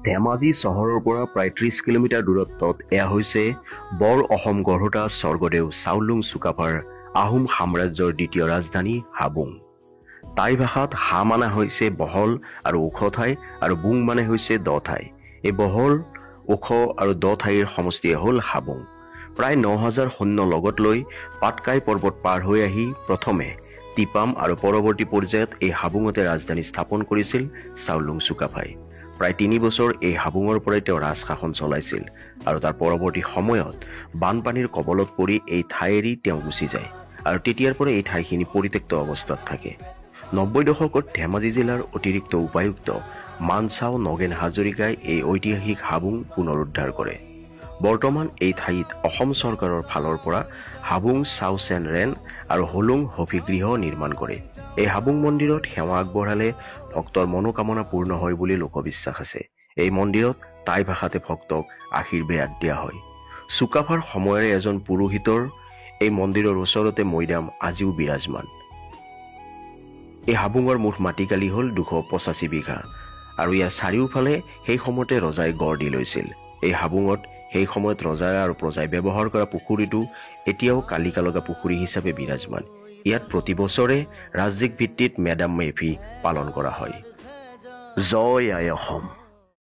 ধেমাজি চহৰৰ পৰা প্ৰায় 30 কিলোমিটাৰ দূৰত্বত এয়া হৈছে বৰ অসম গঢ়োতা স্বৰ্গদেউ চাওলুং চুকাফাৰ আহোম সাম্ৰাজ্যৰ দ্বিতীয় ৰাজধানী হাবুং। টাই ভাষাত হা মানে হৈছে বহল আৰু ওখ ঠাই আৰু বুং মানে হৈছে দ ঠাই। এই বহল, ওখ আৰু দ ঠাইৰ সমষ্টিয়ে হ'ল হাবুং। প্ৰায় 9000 সৈন্য লগত লৈ পাটকাই পৰ্বত পাৰ হৈ আহি প্ৰথমে টিপাম আৰু পৰৱৰ্তী পৰ্যায়ত এই হাবুঙতে ৰাজধানী স্থাপন কৰিছিল চাওলুং চুকাফাই। প্ৰায় 3 বছৰ এই হাবুঙৰ পৰাই তেওঁ ৰাজশাসন চলাইছিল আৰু তাৰ পৰৱৰ্তী সময়ত বানপানীৰ কবলত পৰি এই ঠাই এৰি তেওঁ গুচি যায় আৰু তেতিয়াৰ পৰা এই ঠাইখিনি পৰিত্যক্ত অৱস্থাত থাকে। 90 দশকত ধেমাজি জিলাৰ অতিৰিক্ত উপায়ুক্ত মানচাও নগেন হাজৰিকাই এই ঐতিহাসিক হাবুং পুনৰুদ্ধাৰ কৰে। বৰ্তমান এই ঠাইত অসম চৰকাৰৰ ফালৰ পৰা হাবুং চাওচেন ৰেন আৰু হলুং হফিগৃহ নিৰ্মাণ কৰে। এই হাবুং মন্দিৰত সেৱা আগবঢ়ালে ভক্তৰ মনোকামনা পূৰ্ণ হয় বুলি লোকবিশ্বাস আছে। এই মন্দিৰত টাই ভাষাতে ভক্তক আশীৰ্বাদ দিয়া হয়। চুকাফাৰ সময়ৰে এজন পুৰোহিতৰ এই মন্দিৰৰ ওচৰতে মৈদাম আজিও বিৰাজমান। এই হাবুঙৰ মুঠ মাটিকালি হ'ল 285 বিঘা আৰু ইয়াৰ চাৰিওফালে সেই সময়তে ৰজাই গঢ় দি লৈছিল। এই হাবুঙত সেই সময়ত ৰজা আৰু প্ৰজাই ব্যৱহাৰ কৰা পুখুৰীটো এতিয়াও কালিকা লগা পুখুৰী হিচাপে বিৰাজমান। ইয়াত প্ৰতি বছৰে ৰাজ্যিক ভিত্তিত মেডাম মে ফি পালন কৰা হয়। জয় আই অসম।